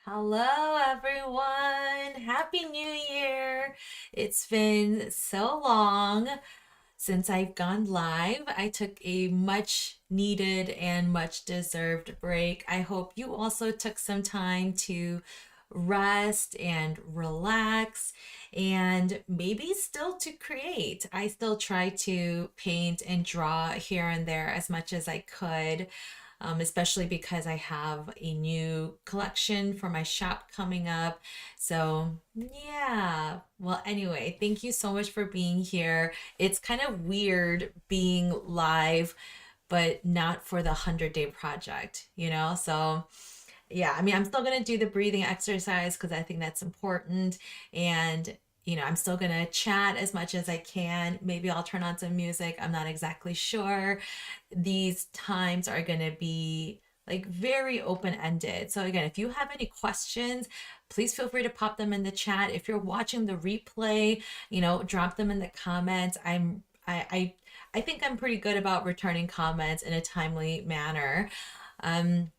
Hello, everyone. Happy New Year. It's been so long since I've gone live. I took a much needed and much deserved break. I hope you also took some time to rest and relax and maybe still to create. I still try to paint and draw here and there as much as I could, especially because I have a new collection for my shop coming up. So, yeah. Well, anyway, thank you so much for being here. It's kind of weird being live, but not for the 100-day project, you know? So, yeah, I mean, I'm still going to do the breathing exercise because I think that's important. And, I'm still going to chat as much as I can. Maybe I'll turn on some music. I'm not exactly sure. These times are going to be like very open ended. So, again, if you have any questions, please feel free to pop them in the chat. If you're watching the replay, drop them in the comments. I think I'm pretty good about returning comments in a timely manner. Um,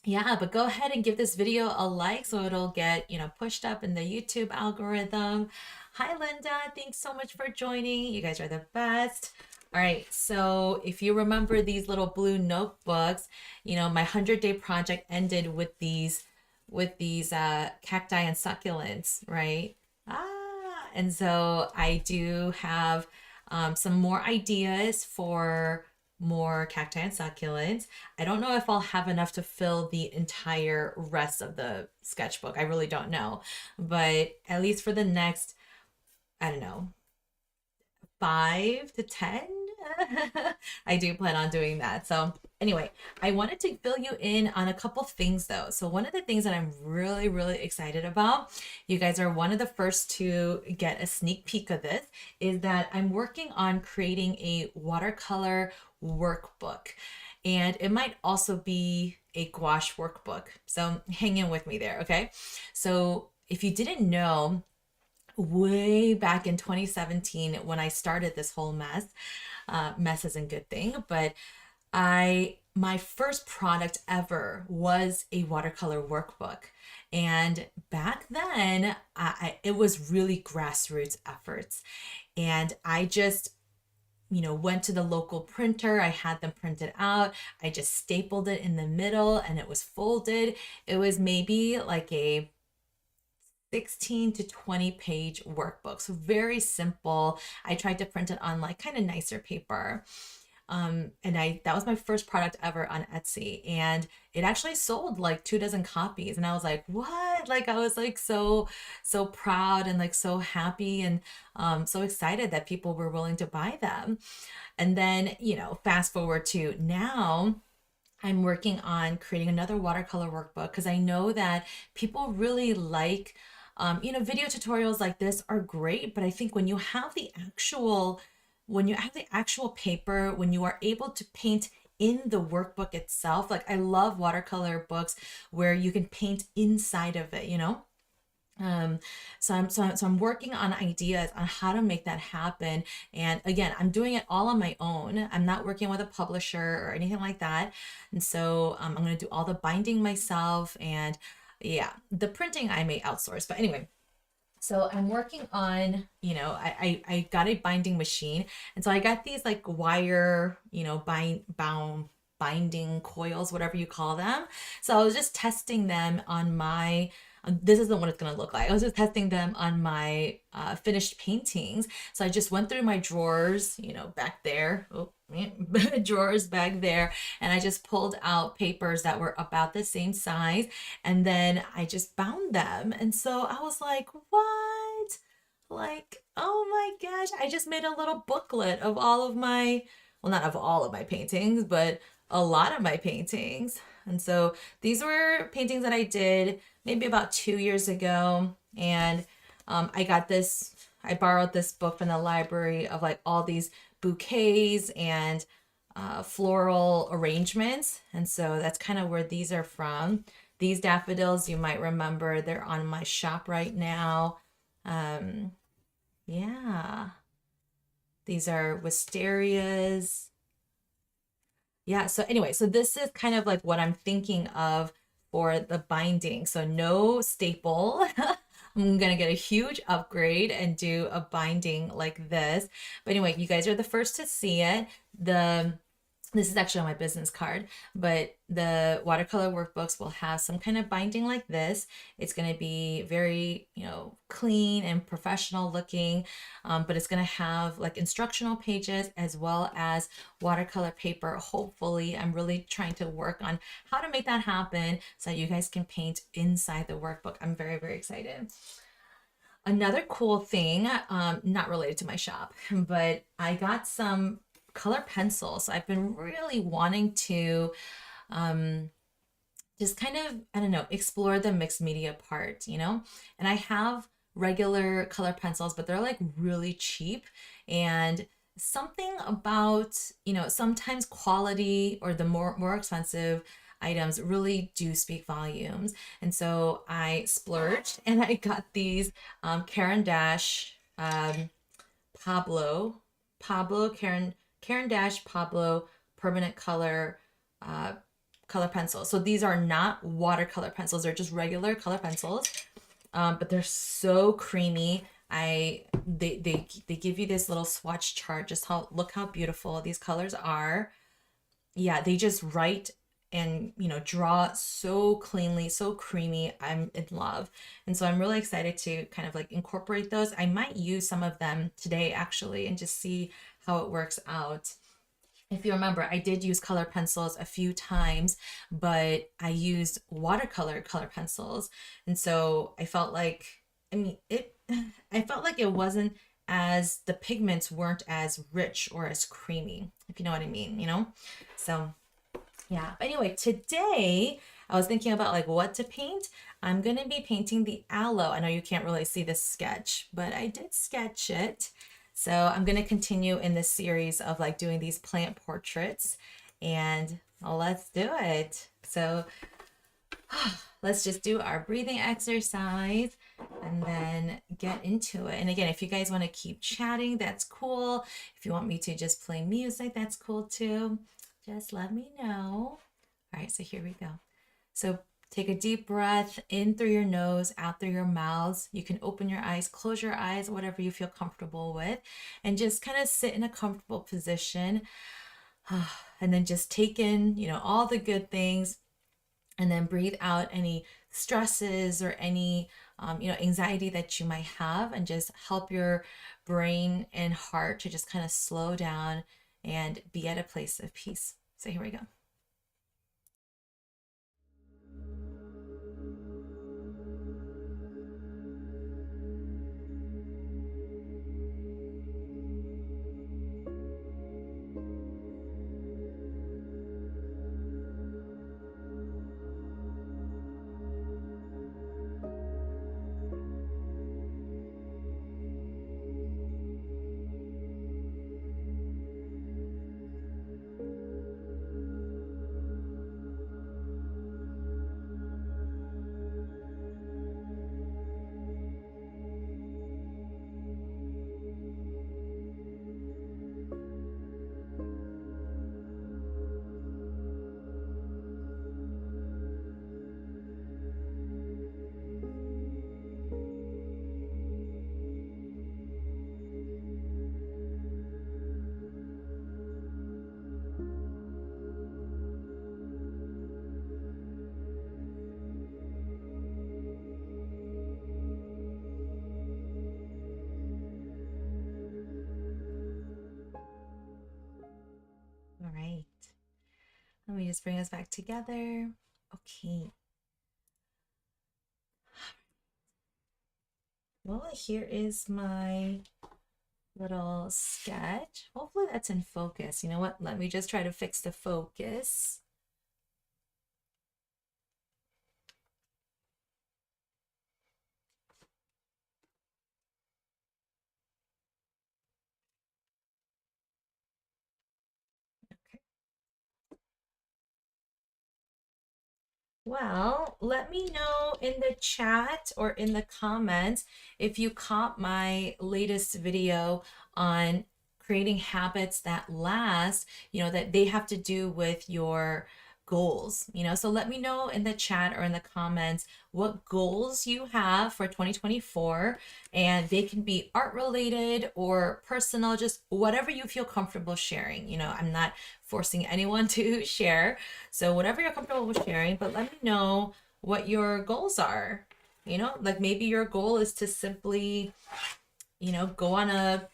yeah, but go ahead and give this video a like so it'll get, pushed up in the YouTube algorithm. Hi, Linda. Thanks so much for joining. You guys are the best. All right, so if you remember these little blue notebooks, my 100-day project ended with these cacti and succulents, right? And so I do have some more ideas for more cacti and succulents. I don't know if I'll have enough to fill the entire rest of the sketchbook. I really don't know. But at least for the next, I don't know, 5 to 10, I do plan on doing that. So anyway, I wanted to fill you in on a couple things though. So one of the things that I'm really, really excited about, you guys are one of the first to get a sneak peek of this, is that I'm working on creating a watercolor workbook. And it might also be a gouache workbook. So hang in with me there, okay? So if you didn't know, way back in 2017 when I started this whole mess isn't a good thing, but my first product ever was a watercolor workbook. And back then, it was really grassroots efforts. And I just went to the local printer. I had them printed out. I just stapled it in the middle and it was folded. It was maybe like a 16 to 20 page workbook. So very simple. I tried to print it on like kind of nicer paper. And that was my first product ever on Etsy. And it actually sold like 2 dozen copies. And I was like, what? Like I was like so proud and like so happy and so excited that people were willing to buy them. And then, fast forward to now, I'm working on creating another watercolor workbook because I know that people really like, video tutorials like this are great, but I think when you have the actual paper, when you are able to paint in the workbook itself, like I love watercolor books where you can paint inside of it. Um, so I'm working on ideas on how to make that happen. And again, I'm doing it all on my own. I'm not working with a publisher or anything like that. And so I'm going to do all the binding myself. And yeah, the printing I may outsource. But anyway, so I'm working on, I got a binding machine. And so I got these like wire, binding coils, whatever you call them. So I was just testing them on my this isn't what it's going to look like. I was just testing them on my finished paintings. So I just went through my drawers, back there, drawers back there, and I just pulled out papers that were about the same size, and then I just bound them. And so I was like, what? Like, oh my gosh, I just made a little booklet of all of my, well, not of all of my paintings, but a lot of my paintings. And so these were paintings that I did maybe about 2 years ago. And I borrowed this book from the library of like all these bouquets and floral arrangements. And so that's kind of where these are from. These daffodils, you might remember, they're on my shop right now. Yeah, these are wisterias. Yeah, so anyway, so this is kind of like what I'm thinking of for the binding. So no staple. I'm gonna get a huge upgrade and do a binding like this. But anyway, you guys are the first to see it. This is actually on my business card, but the watercolor workbooks will have some kind of binding like this. It's going to be very, clean and professional looking, but it's going to have like instructional pages as well as watercolor paper. Hopefully, I'm really trying to work on how to make that happen so you guys can paint inside the workbook. I'm very, very excited. Another cool thing, not related to my shop, but I got some color pencils. I've been really wanting to just kind of, I don't know, explore the mixed media part, and I have regular color pencils, but they're like really cheap, and something about, sometimes quality or the more expensive items really do speak volumes. And so I splurged and I got these Caran d'Ache Caran d'Ache Pablo permanent color color pencils. So these are not watercolor pencils; they're just regular color pencils, but they're so creamy. They give you this little swatch chart. Just look how beautiful these colors are. Yeah, they just write and draw so cleanly, so creamy. I'm in love. And so I'm really excited to kind of like incorporate those. I might use some of them today actually and just see how it works out. If you remember, I did use color pencils a few times, but I used watercolor color pencils. And so I felt like, I felt like it wasn't as, the pigments weren't as rich or as creamy, if you know what I mean, So yeah, but anyway, today I was thinking about like what to paint. I'm going to be painting the aloe. I know you can't really see this sketch, but I did sketch it. So I'm going to continue in this series of like doing these plant portraits, and let's do it. So let's just do our breathing exercise and then get into it. And again, if you guys want to keep chatting, that's cool. If you want me to just play music, that's cool too. Just let me know. All right, so here we go. So take a deep breath in through your nose, out through your mouths. You can open your eyes, close your eyes, whatever you feel comfortable with, and just kind of sit in a comfortable position. And then just take in, all the good things, and then breathe out any stresses or any, anxiety that you might have, and just help your brain and heart to just kind of slow down and be at a place of peace. So here we go. All right. Let me just bring us back together. Okay. Well, here is my little sketch. Hopefully that's in focus. You know what? Let me just try to fix the focus. Well, let me know in the chat or in the comments if you caught my latest video on creating habits that last, that they have to do with your goals, you know? So let me know in the chat or in the comments what goals you have for 2024, and they can be art related or personal, just whatever you feel comfortable sharing. You know, I'm not forcing anyone to share. So whatever you're comfortable with sharing, but let me know what your goals are. You know, like maybe your goal is to simply, you know, go on a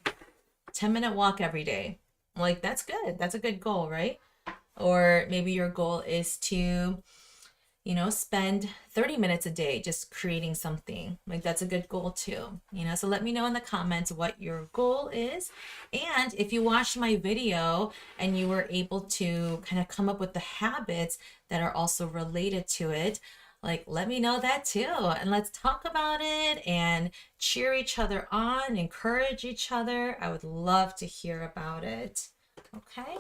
10-minute walk every day. Like that's good. That's a good goal, right? Or maybe your goal is to, you know, spend 30 minutes a day just creating something. Like that's a good goal too, you know? So let me know in the comments what your goal is. And if you watched my video and you were able to kind of come up with the habits that are also related to it, like let me know that too. And let's talk about it and cheer each other on, encourage each other. I would love to hear about it. Okay.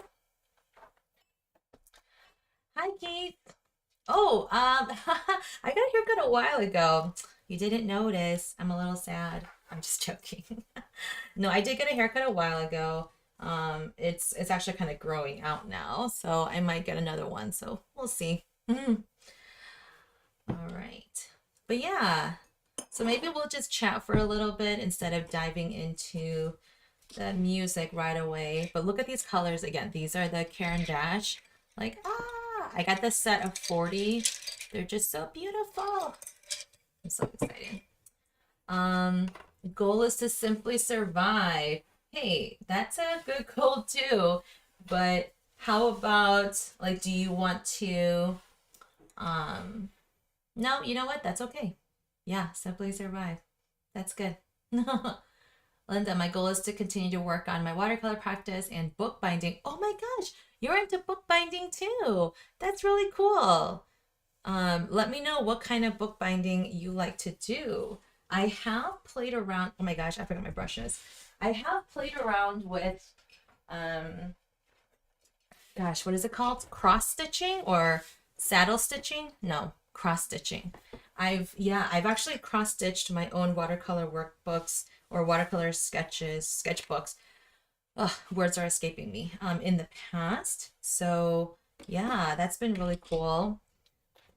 Hi, Keith. Oh, I got a haircut a while ago. You didn't notice. I'm a little sad. I'm just joking. No, I did get a haircut a while ago. It's actually kind of growing out now, so I might get another one. So we'll see. All right. But yeah, so maybe we'll just chat for a little bit instead of diving into the music right away. But look at these colors again. These are the Caran d'Ache. Like, I got this set of 40. They're just so beautiful. I'm so excited. Goal is to simply survive. Hey, that's a good goal too. But how about, like, do you want to, no, you know what? That's okay. Yeah, simply survive. That's good. Linda, my goal is to continue to work on my watercolor practice and bookbinding. Oh my gosh, you're into bookbinding too. That's really cool. Let me know what kind of bookbinding you like to do. I have played around. Oh my gosh, I forgot my brushes. I have played around with, gosh, what is it called? Cross stitching or saddle stitching? No, cross stitching. I've actually cross stitched my own watercolor workbooks or watercolor sketchbooks. Ugh, words are escaping me. In the past. So yeah, that's been really cool.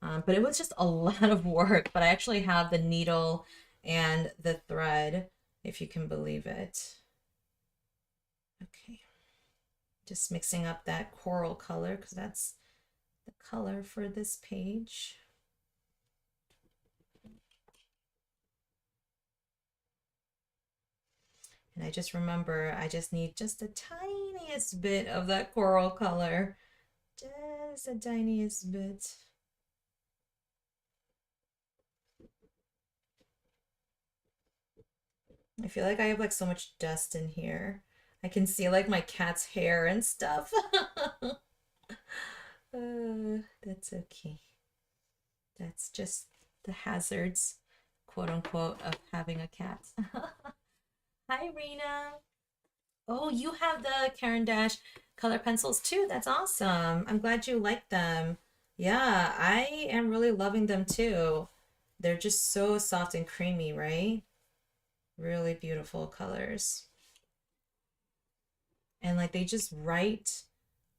But it was just a lot of work. But I actually have the needle and the thread, if you can believe it. Okay. Just mixing up that coral color because that's the color for this page. And I just remember I just need just the tiniest bit of that coral color. Just the tiniest bit. I feel like I have like so much dust in here. I can see like my cat's hair and stuff. That's okay. That's just the hazards, quote unquote, of having a cat. Hi, Rena. Oh, you have the Caran d'Ache color pencils too. That's awesome. I'm glad you like them. Yeah, I am really loving them too. They're just so soft and creamy, right? Really beautiful colors. And like they just write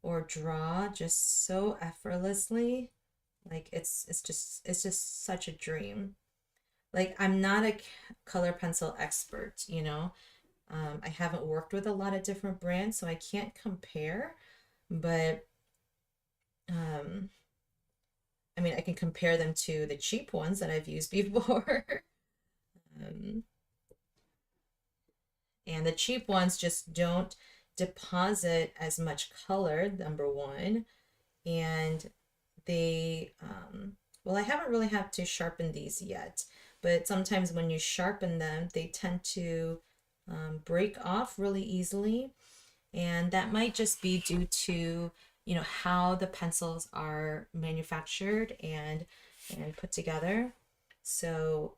or draw just so effortlessly. Like it's just such a dream. Like I'm not a color pencil expert, you know. I haven't worked with a lot of different brands, so I can't compare, but um, I mean, I can compare them to the cheap ones that I've used before. um, and the cheap ones just don't deposit as much color, number one, and they, well, I haven't really had to sharpen these yet, but sometimes when you sharpen them, they tend to break off really easily. And that might just be due to, you know, how the pencils are manufactured and put together. So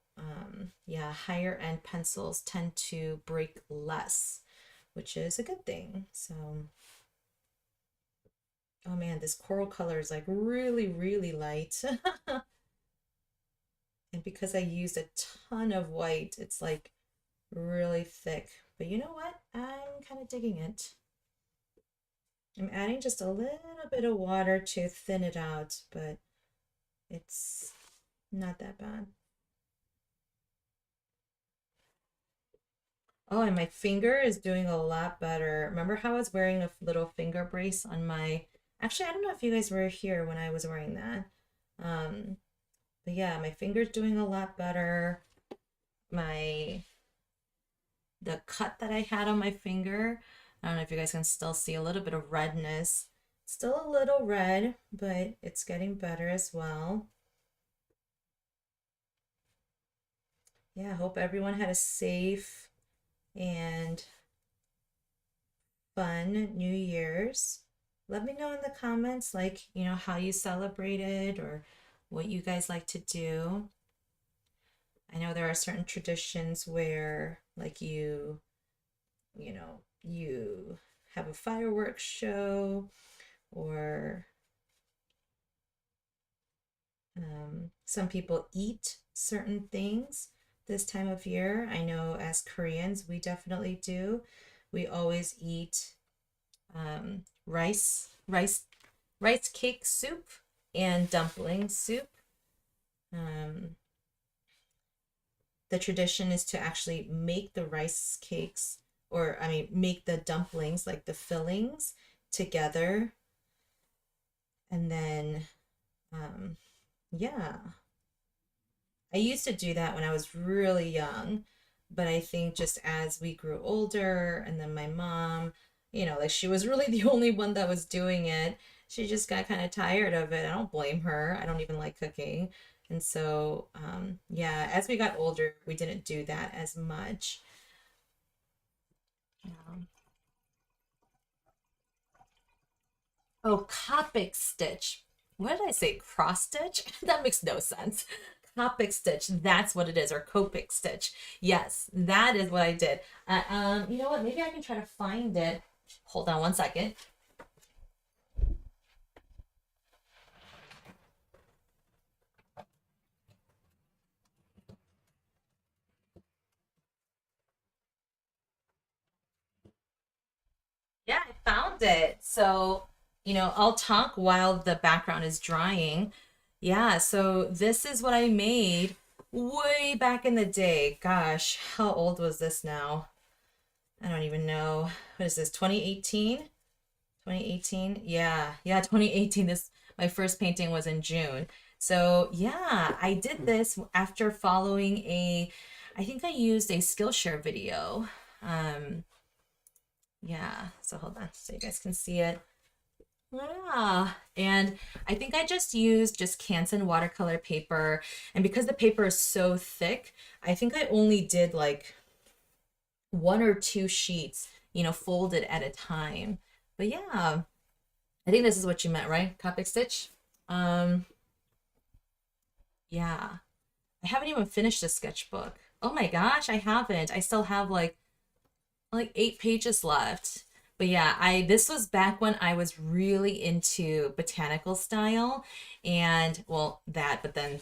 yeah, higher end pencils tend to break less, which is a good thing. So, oh man, this coral color is like really, really light. And because I used a ton of white, it's like really thick. But you know what? I'm kind of digging it. I'm adding just a little bit of water to thin it out, but it's not that bad. Oh, and my finger is doing a lot better. Remember how I was wearing a little finger brace on my... Actually, I don't know if you guys were here when I was wearing that. Um, but yeah, my finger's doing a lot better. My... The cut that I had on my finger, I don't know if you guys can still see a little bit of redness. Still a little red, but it's getting better as well. Yeah, I hope everyone had a safe and fun New Year's. Let me know in the comments, like, how you celebrated or what you guys like to do. I know there are certain traditions where, like, you have a fireworks show, or some people eat certain things this time of year. I know as Koreans, we definitely do. We always eat rice cake soup and dumpling soup. The tradition is to actually make the rice cakes, or I mean, make the dumplings, like the fillings, together. And then, yeah. I used to do that when I was really young, but I think just as we grew older, and then my mom, like she was really the only one that was doing it. She just got kind of tired of it. I don't blame her. I don't even like cooking. And so, yeah, as we got older, we didn't do that as much. Um, oh, Copic stitch. What did I say? Cross stitch? That makes no sense. Copic stitch. That's what it is, or Copic stitch. Yes, that is what I did. You know what? Maybe I can try to find it. Hold on one second. Yeah, I found it. So, I'll talk while the background is drying. Yeah, so this is what I made way back in the day. Gosh, how old was this now? I don't even know. What is this? 2018? 2018? Yeah. Yeah, 2018. This my first painting was in June. So, yeah, I did this after following I think I used a Skillshare video. Um, yeah, so hold on so you guys can see it. Yeah, and I think I just used just Canson watercolor paper, and because the paper is so thick, I think I only did like one or two sheets, folded at a time. But yeah, I think this is what you meant, right? Copic stitch. Um, yeah, I haven't even finished the sketchbook. Oh my gosh, I haven't. I still have like 8 pages left. But yeah, I this was back when I was really into botanical style, and well, that, but then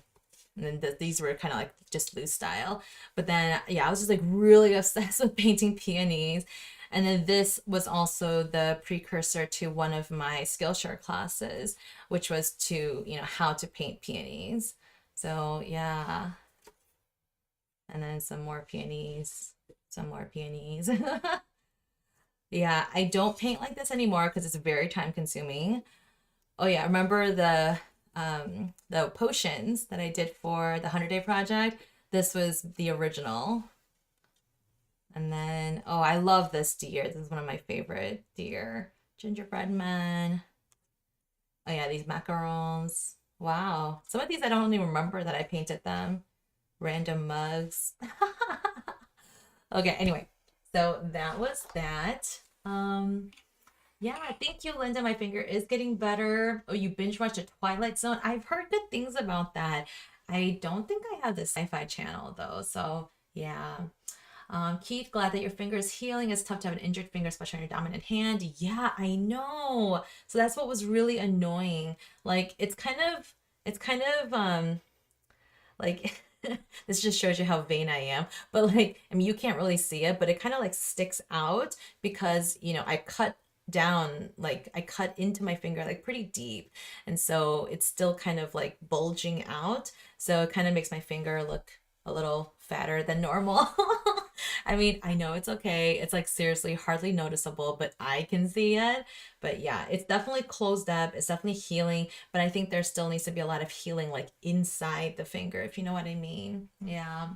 these were kind of like just loose style. But then yeah, I was just like really obsessed with painting peonies. And then this was also the precursor to one of my Skillshare classes, which was to, how to paint peonies. So yeah, and then some more peonies, some more peonies. Yeah, I don't paint like this anymore because it's very time consuming. Oh yeah, remember the potions that I did for the 100-day project? This was the original. And then, oh, I love this deer. This is one of my favorite deer. Gingerbread man. Oh yeah, these macarons. Wow. Some of these I don't even remember that I painted them. Random mugs. Okay, anyway. So that was that. Yeah, thank you, Linda. My finger is getting better. Oh, you binge watched a Twilight Zone. I've heard good things about that. I don't think I have the sci-fi channel though. So yeah. Keith, glad that your finger is healing. It's tough to have an injured finger, especially on your dominant hand. Yeah, I know. So that's what was really annoying. Like it's kind of like this just shows you how vain I am. But like, I mean, you can't really see it, but it kind of like sticks out because, I cut down, like I cut into my finger like pretty deep. And so it's still kind of like bulging out. So it kind of makes my finger look a little fatter than normal. I mean, I know it's okay. It's like seriously hardly noticeable, but I can see it. But yeah, it's definitely closed up. It's definitely healing, but I think there still needs to be a lot of healing like inside the finger, if you know what I mean. Yeah.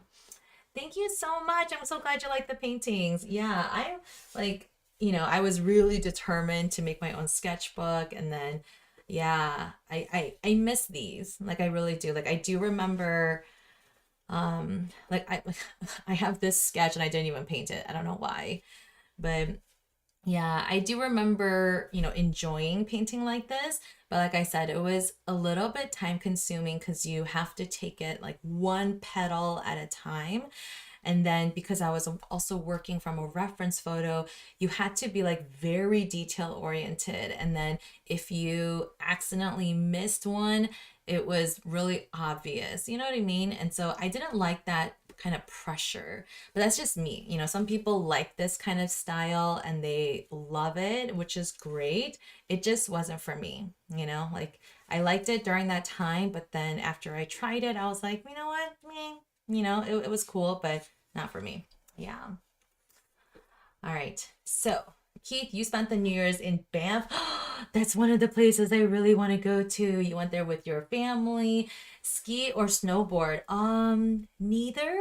Thank you so much. I'm so glad you like the paintings. Yeah, I'm like, I was really determined to make my own sketchbook, and then yeah, I miss these. Like I really do. Like I do remember like I have this sketch and I didn't even paint it. I don't know why. But yeah, I do remember, enjoying painting like this, but like I said, it was a little bit time consuming because you have to take it like one petal at a time. And then because I was also working from a reference photo, you had to be like very detail oriented. And then if you accidentally missed one, it was really obvious. You know what I mean? And so I didn't like that kind of pressure. But that's just me. Some people like this kind of style and they love it, which is great. It just wasn't for me, like I liked it during that time, but then after I tried it, I was like, you know what? Meh. It was cool, but not for me. Yeah. All right. So, Keith, you spent the New Year's in Banff. That's one of the places I really want to go to. You went there with your family. Ski or snowboard? Neither.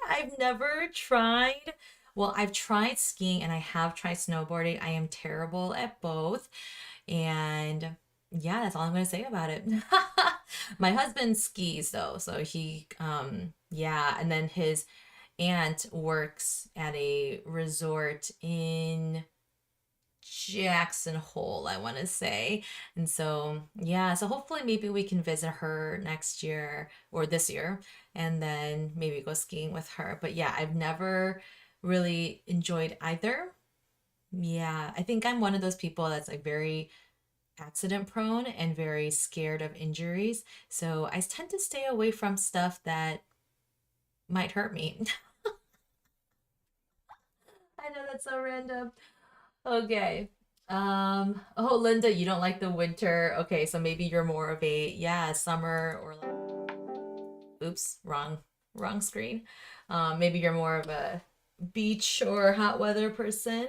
I've never tried. Well, I've tried skiing and I have tried snowboarding. I am terrible at both. And yeah, that's all I'm going to say about it. My husband skis though, so he yeah, and then his aunt works at a resort in Jackson Hole, I want to say. And so, yeah, so hopefully maybe we can visit her next year or this year and then maybe go skiing with her. But yeah, I've never really enjoyed either. Yeah, I think I'm one of those people that's like very accident prone and very scared of injuries. So I tend to stay away from stuff that might hurt me. I know that's so random. Okay. Oh, Linda, you don't like the winter. Okay, so maybe you're more of a, yeah, summer or oops, wrong screen. Maybe you're more of a beach or hot weather person.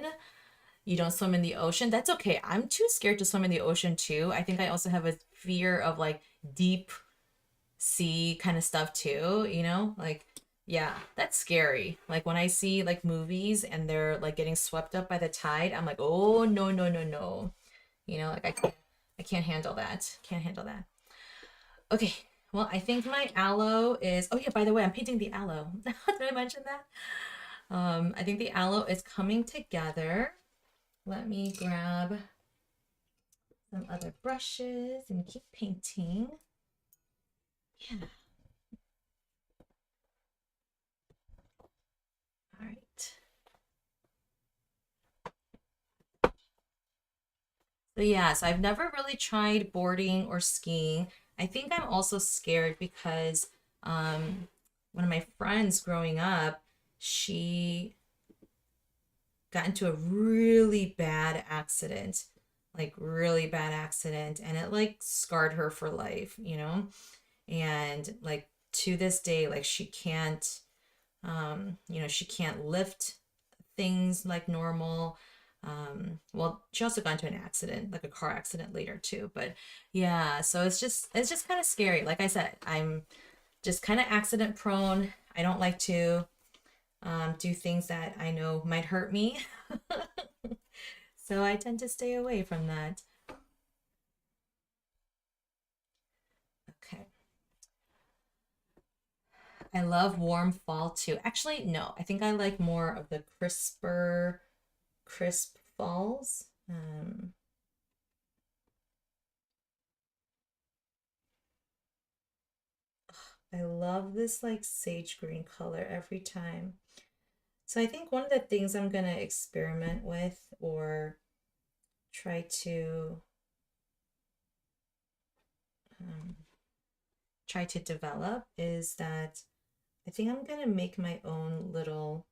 You don't swim in the ocean. That's okay. I'm too scared to swim in the ocean too. I think I also have a fear of like deep sea kind of stuff too, Like, yeah, that's scary. Like when I see like movies and they're like getting swept up by the tide, I'm like, oh no, no, no, no. Like I can't handle that. Can't handle that. Okay. Well, I think my aloe is, oh yeah, by the way, I'm painting the aloe. Did I mention that? I think the aloe is coming together. Let me grab some other brushes and keep painting. Yeah. All right. So yeah, so I've never really tried boarding or skiing. I think I'm also scared because one of my friends growing up, she got into a really bad accident, like really bad accident, and it like scarred her for life. And like to this day, like she can't lift things like normal. Well, she also got into an accident, like a car accident later too. But yeah, so it's just kind of scary. Like I said, I'm just kind of accident prone. I don't like to do things that I know might hurt me. So I tend to stay away from that. Okay. I love warm fall too. Actually, no, I think I like more of the crisp falls. I love this like sage green color every time. So I think one of the things I'm gonna experiment with or try to um, try to develop is that I think I'm gonna make my own little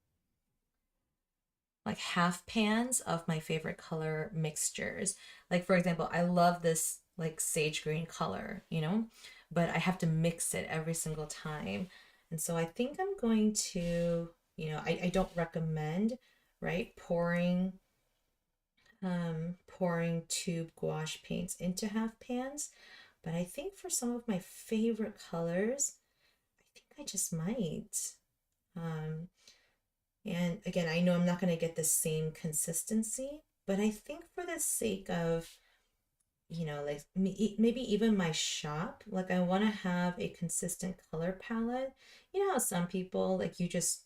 like half pans of my favorite color mixtures. Like for example, I love this like sage green color, you know, but I have to mix it every single time. And so I think I'm going to, I don't recommend, right, pouring tube gouache paints into half pans, but I think for some of my favorite colors, I think I just might. Um, and again, I know I'm not going to get the same consistency, but I think for the sake of, like maybe even my shop, like I want to have a consistent color palette. You know how some people, like you just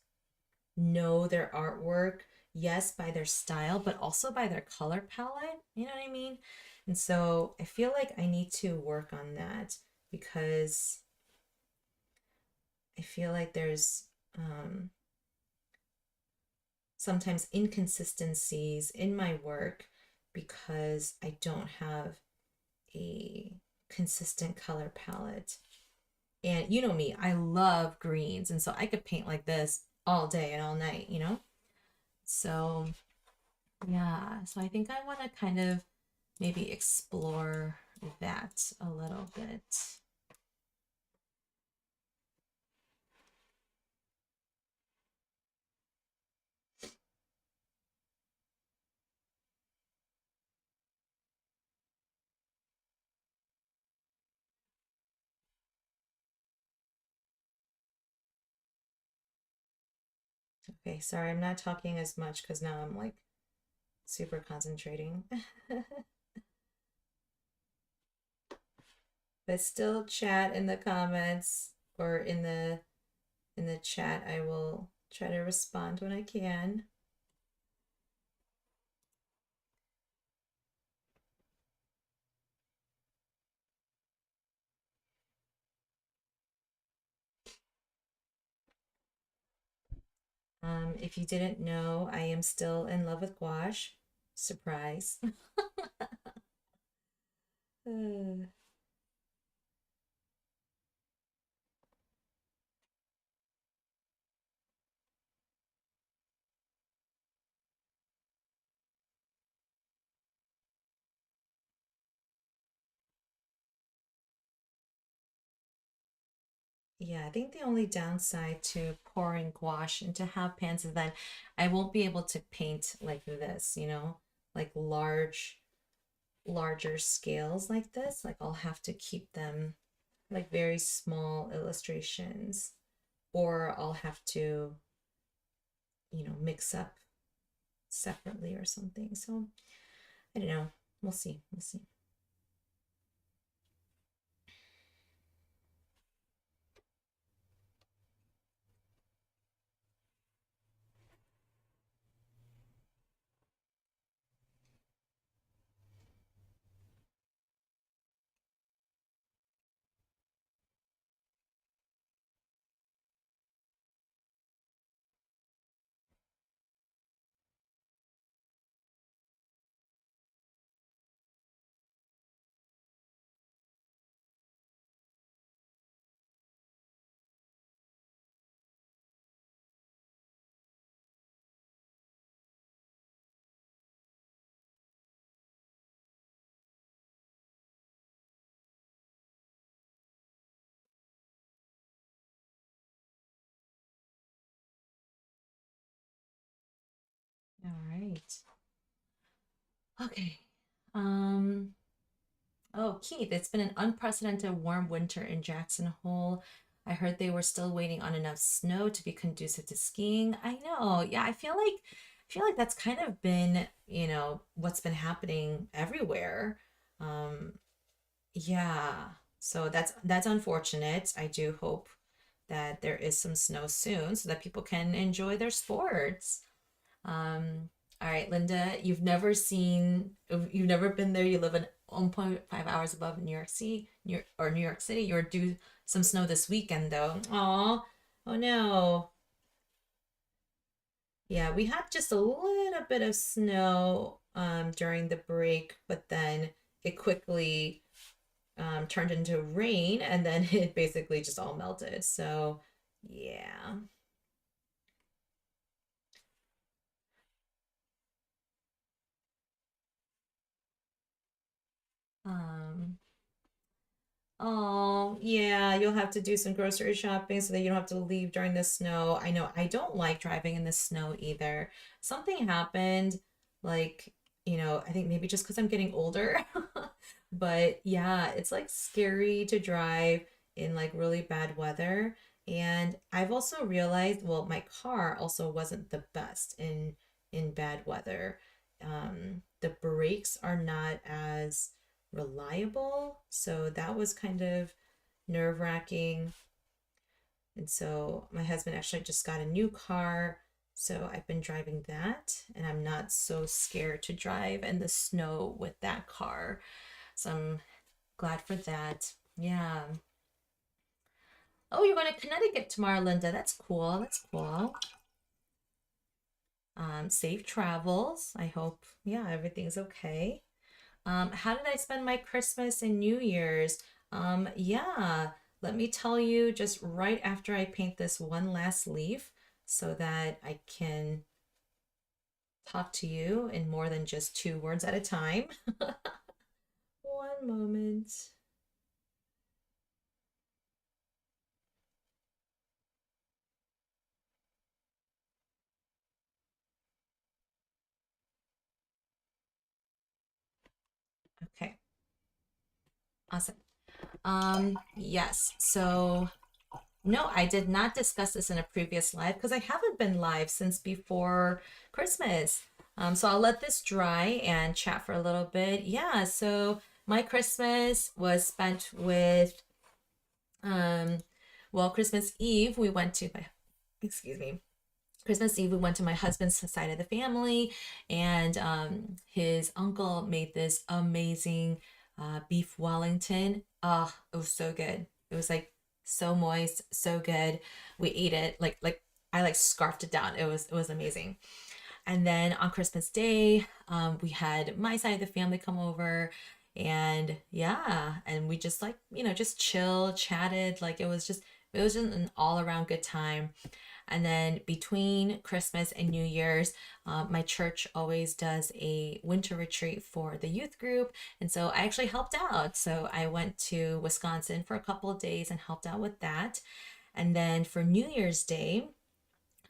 know their artwork, yes, by their style, but also by their color palette. You know what I mean? And so I feel like I need to work on that because I feel like there's sometimes inconsistencies in my work because I don't have a consistent color palette. And you know me, I love greens. And so I could paint like this all day and all night, you know? So, yeah. So I think I want to kind of maybe explore that a little bit. Okay, sorry, I'm not talking as much because now I'm like super concentrating. But still chat in the comments or in the chat. I will try to respond when I can. If you didn't know, I am still in love with gouache. Surprise. Yeah, I think the only downside to pouring gouache into half pans is that I won't be able to paint like this, like larger scales like this. Like I'll have to keep them like very small illustrations, or I'll have to, mix up separately or something. So I don't know. We'll see. We'll see. All right. Okay. Um, oh, Keith, it's been an unprecedented warm winter in Jackson Hole. I heard they were still waiting on enough snow to be conducive to skiing. I know. Yeah, I feel like that's kind of been, what's been happening everywhere. Um, yeah. So that's unfortunate. I do hope that there is some snow soon so that people can enjoy their sports. All right, Linda, you've never been there. You live in 1.5 hours above New York City, New York City. You're due some snow this weekend, though. Aw, oh no. Yeah, we had just a little bit of snow during the break, but then it quickly turned into rain, and then it basically just all melted. So, yeah. Oh, yeah, you'll have to do some grocery shopping so that you don't have to leave during the snow. I know I don't like driving in the snow either. Something happened, like, I think maybe just because I'm getting older. But yeah, it's like scary to drive in like really bad weather. And I've also realized, well, my car also wasn't the best in bad weather. The brakes are not as reliable. So that was kind of nerve-wracking. And so my husband actually just got a new car. So I've been driving that, and I'm not so scared to drive in the snow with that car. So I'm glad for that. Yeah. Oh, you're going to Connecticut tomorrow, Linda. That's cool. That's cool. Safe travels. I hope, yeah, everything's okay. How did I spend my Christmas and New Year's? Yeah, let me tell you just right after I paint this one last leaf so that I can talk to you in more than just two words at a time. One moment. Okay, awesome. Yes, so no, I did not discuss this in a previous live because I haven't been live since before Christmas. So I'll let this dry and chat for a little bit. Yeah, so my Christmas was spent with, um, well, Christmas Eve, we went to my, excuse me, Christmas Eve, we went to my husband's side of the family, and his uncle made this amazing beef Wellington. Oh, it was so good. It was like so moist, so good. We ate it like I like scarfed it down. It was amazing. And then on Christmas Day, we had my side of the family come over, and yeah, and we just like just chill, chatted. Like it was just an all around good time. And then between Christmas and New Year's, my church always does a winter retreat for the youth group. And so I actually helped out. So I went to Wisconsin for a couple of days and helped out with that. And then for New Year's Day,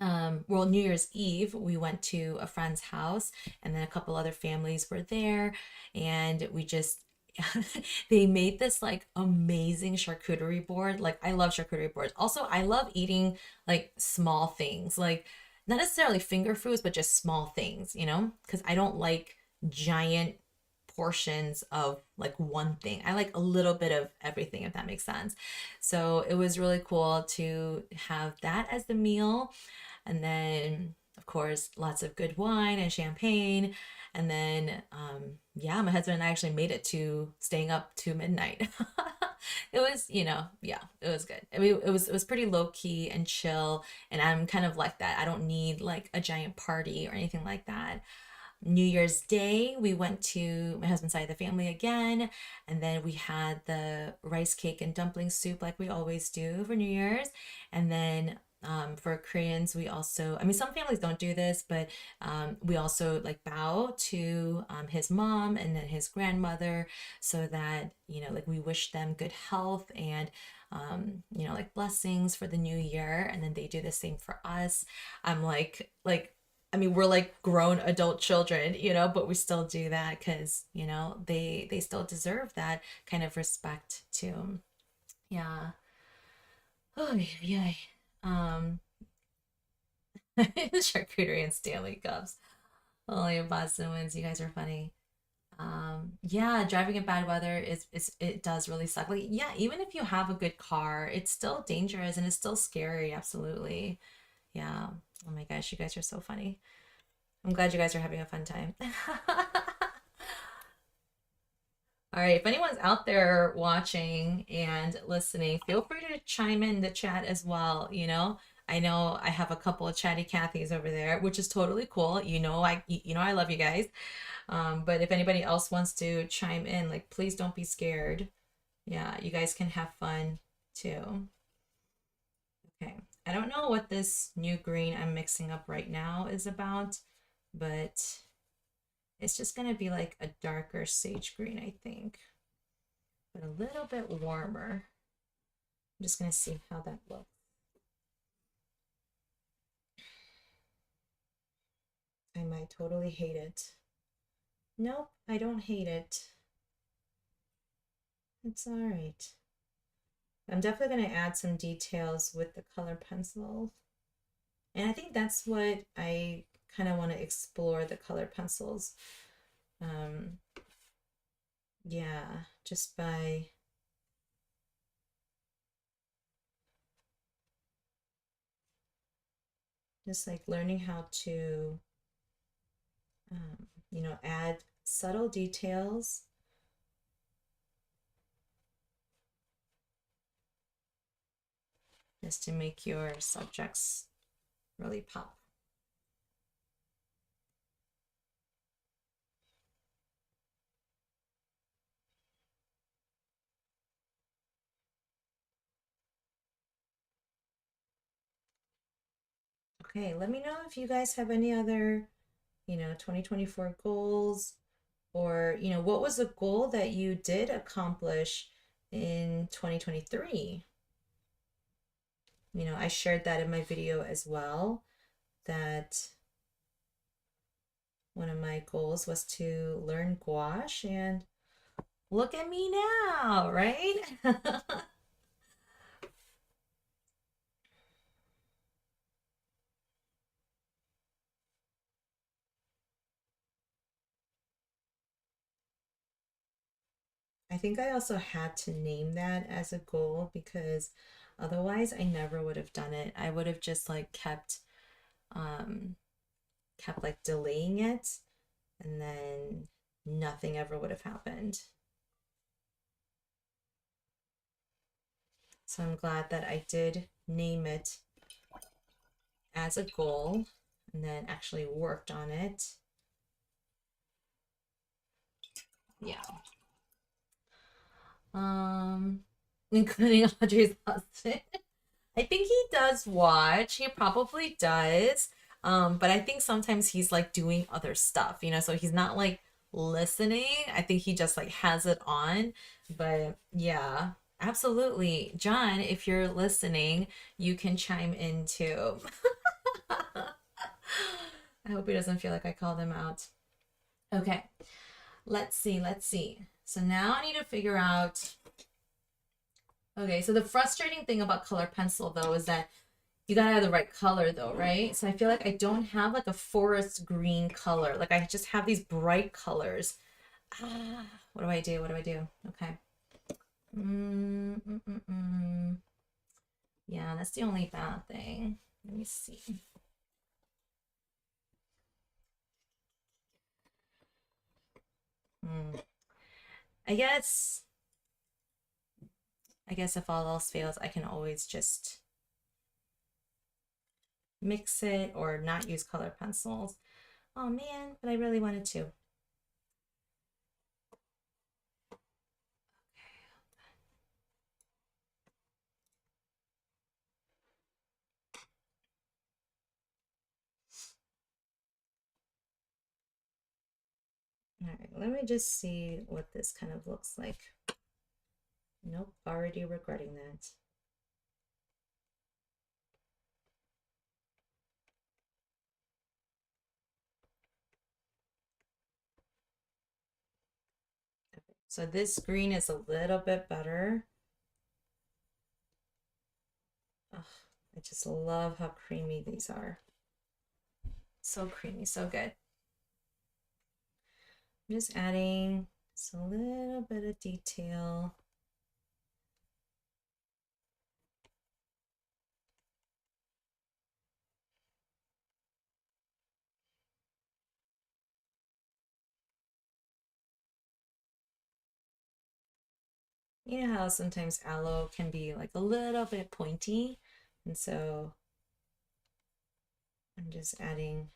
well, New Year's Eve, we went to a friend's house, and then a couple other families were there, and we just they made this like amazing charcuterie board. Like I love charcuterie boards. Also, I love eating like small things, like not necessarily finger foods, but just small things, because I don't like giant portions of like one thing. I like a little bit of everything, if that makes sense. So it was really cool to have that as the meal. And then, of course, lots of good wine and champagne. And then, yeah, my husband and I actually made it to staying up to midnight. It was, yeah, it was good. I mean, it was pretty low key and chill, and I'm kind of like that. I don't need like a giant party or anything like that. New Year's Day, we went to my husband's side of the family again, and then we had the rice cake and dumpling soup like we always do for New Year's. And then for Koreans, we also, I mean, some families don't do this, but we also like bow to his mom and then his grandmother so that, like we wish them good health and, like blessings for the new year. And then they do the same for us. I'm I mean, we're like grown adult children, but we still do that because, they still deserve that kind of respect too. Yeah. Oh, yeah. Um, Charcuterie and Stanley Cups. Only in Boston wins. You guys are funny. Yeah, driving in bad weather is it does really suck. Like, yeah, even if you have a good car, it's still dangerous and it's still scary. Absolutely. Yeah. Oh my gosh, you guys are so funny. I'm glad you guys are having a fun time. All right, if anyone's out there watching and listening, feel free to chime in the chat as well, I know I have a couple of chatty Cathys over there, which is totally cool. I love you guys. But if anybody else wants to chime in, like please don't be scared. Yeah, you guys can have fun too. Okay. I don't know what this new green I'm mixing up right now is about, but it's just gonna be like a darker sage green, I think. But a little bit warmer. I'm just going to see how that looks. I might totally hate it. Nope, I don't hate it. It's all right. I'm definitely going to add some details with the color pencil. And I think that's what I kind of want to explore, the color pencils. Yeah, just by like learning how to, you know, add subtle details. Just to make your subjects really pop. Okay, let me know if you guys have any other, you know, 2024 goals, or, you know, what was a goal that you did accomplish in 2023? You know, I shared that in my video as well, that one of my goals was to learn gouache, and look at me now, right? I think I also had to name that as a goal because otherwise I never would have done it. I would have just like kept like delaying it, and then nothing ever would have happened. So I'm glad that I did name it as a goal and then actually worked on it. Yeah. Including Audrey's husband. I think he does watch. He probably does. But I think sometimes he's like doing other stuff, you know, so he's not like listening. I think he just like has it on. But yeah, absolutely. John, if you're listening, you can chime in too. I hope he doesn't feel like I called him out. Okay, let's see, let's see. So now I need to figure out. Okay, so the frustrating thing about color pencil though is that you gotta have the right color though, right? So I feel like I don't have like a forest green color. Like I just have these bright colors. Ah, what do I do? What do I do? Okay. Yeah, that's the only bad thing. Let me see. I guess if all else fails, I can always just mix it or not use color pencils. Oh man, but I really wanted to. All right, let me just see what this kind of looks like. Nope, already regretting that. So this green is a little bit better. Oh, I just love how creamy these are. So creamy, so good. I'm just adding just a little bit of detail. You know how sometimes aloe can be like a little bit pointy, and so I'm just adding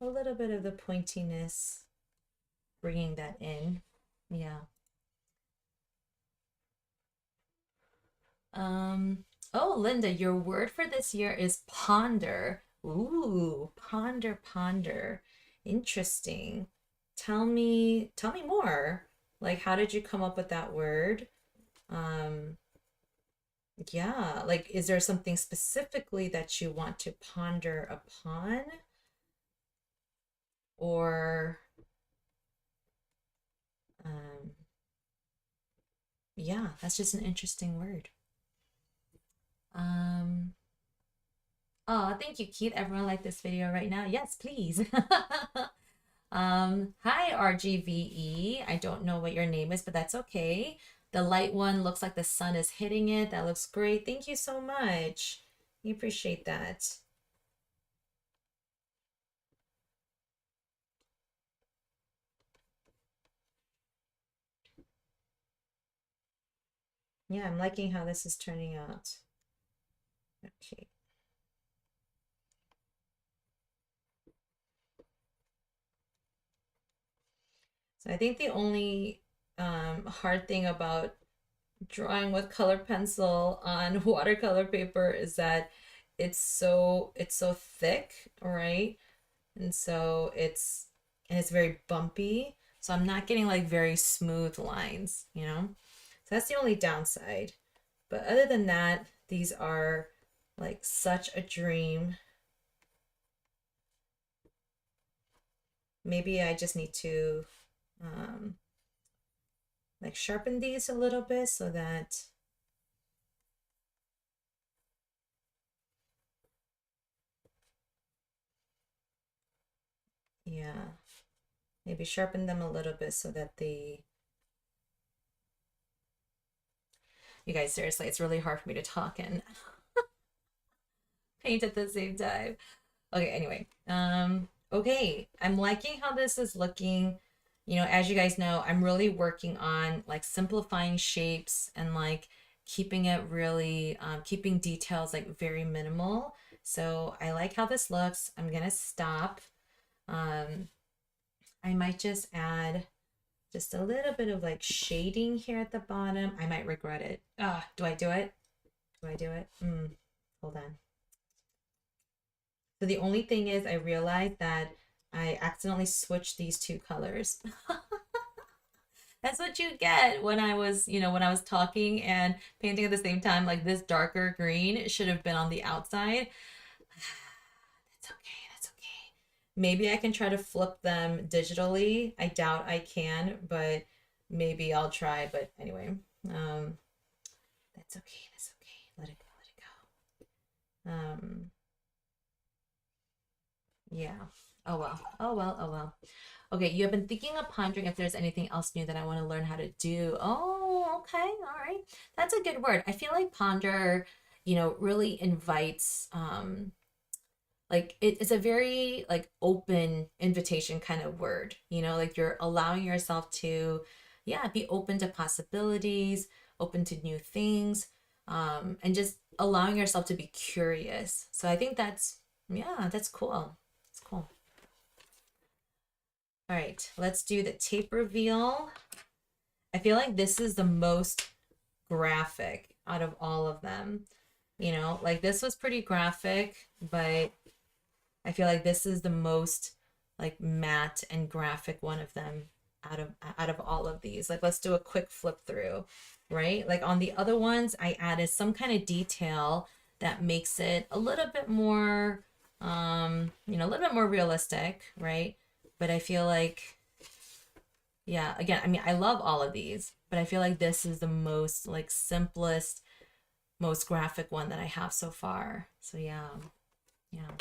a little bit of the pointiness, bringing that in. Yeah. Oh, Linda, your word for this year is ponder. Ooh, ponder, ponder. Interesting. Tell me more. Like, how did you come up with that word? Um, yeah, like, is there something specifically that you want to ponder upon? Or, um, yeah, that's just an interesting word. Um, oh, thank you, Keith. Everyone like this video right now? Yes, please. Hi, RGVE. I don't know what your name is, but that's okay. The light one looks like the sun is hitting it. That looks great. Thank you so much. We appreciate that. Yeah, I'm liking how this is turning out. Okay. So I think the only hard thing about drawing with color pencil on watercolor paper is that it's so thick, right? And so it's very bumpy. So I'm not getting like very smooth lines, you know? So that's the only downside. But other than that, these are like such a dream. Maybe I just need to like sharpen these a little bit so that yeah, maybe sharpen them a little bit so that you guys, seriously, it's really hard for me to talk and paint at the same time. Okay, anyway. Okay, I'm liking how this is looking. You know, as you guys know, I'm really working on like simplifying shapes and like keeping it really keeping details like very minimal. So I like how this looks. I'm gonna stop. I might just add just a little bit of like shading here at the bottom. I might regret it. Do I do it? Do I do it? Hold on. So the only thing is I realized that I accidentally switched these two colors. That's what you get when I was, when I was talking and painting at the same time, like this darker green should have been on the outside. That's okay. That's okay. Maybe I can try to flip them digitally. I doubt I can, but maybe I'll try. But anyway, that's okay. That's okay. Let it go. Let it go. Yeah. Oh well. Oh well. Oh well. Okay, you have been thinking of pondering if there's anything else new that I want to learn how to do. Oh, okay. All right. That's a good word. I feel like ponder, really invites like it's a very like open invitation kind of word, like you're allowing yourself to, yeah, be open to possibilities, open to new things, and just allowing yourself to be curious. So I think yeah, that's cool. It's cool. All right, let's do the tape reveal. I feel like this is the most graphic out of all of them. Like this was pretty graphic, but I feel like this is the most like matte and graphic one of them out of all of these. Like let's do a quick flip through, right? Like on the other ones, I added some kind of detail that makes it a little bit more a little bit more realistic, right? But I feel like, yeah, again, I mean, I love all of these, but I feel like this is the most like simplest, most graphic one that I have so far. So yeah, yeah.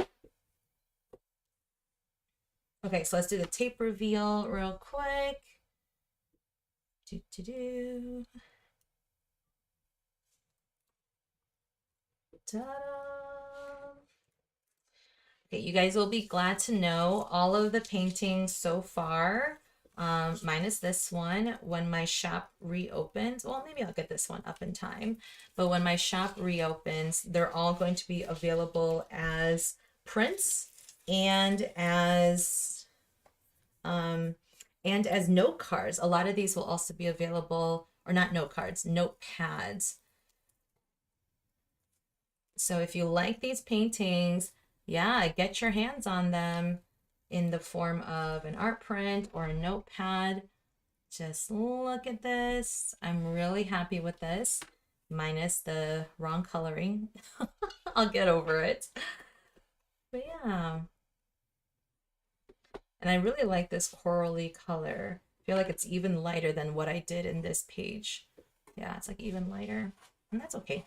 Okay, so let's do the tape reveal real quick. Do. Ta-da! Okay, you guys will be glad to know all of the paintings so far, minus this one, when my shop reopens. Well, maybe I'll get this one up in time, but when my shop reopens, they're all going to be available as prints and as note cards. A lot of these will also be available, or not note cards, notepads. So if you like these paintings, yeah, get your hands on them in the form of an art print or a notepad. Just look at this. I'm really happy with this, minus the wrong coloring. I'll get over it. But yeah, and I really like this corally color. I feel like it's even lighter than what I did in this page. Yeah, it's like even lighter, and that's okay.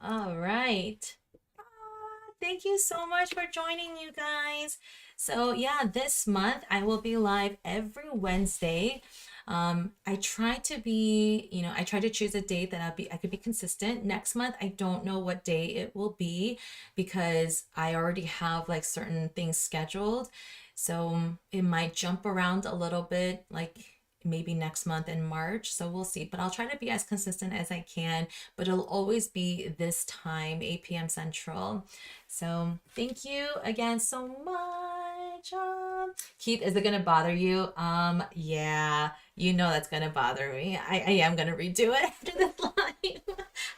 All right. Thank you so much for joining, you guys. So yeah, this month I will be live every Wednesday. I try to be, I try to choose a date that I could be consistent. Next month, I don't know what day it will be because I already have like certain things scheduled. So it might jump around a little bit, like maybe next month in March. So we'll see. But I'll try to be as consistent as I can. But it'll always be this time, 8 p.m. Central. So thank you again so much. Keith, is it gonna bother you? Yeah, you know that's gonna bother me. I am gonna redo it after this live.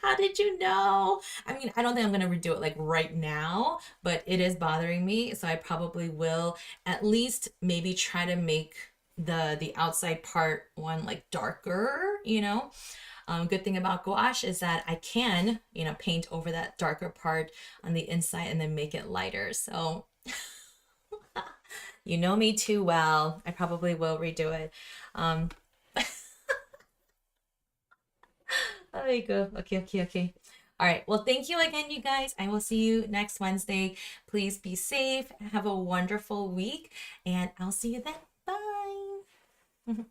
How did you know? I mean, I don't think I'm gonna redo it like right now, but it is bothering me, so I probably will at least maybe try to make the outside part one like darker. Good thing about gouache is that I can, paint over that darker part on the inside and then make it lighter. So you know me too well. I probably will redo it. Um, there you go. Okay, okay, okay. All right. Well, thank you again, you guys. I will see you next Wednesday. Please be safe. Have a wonderful week, and I'll see you then. Bye.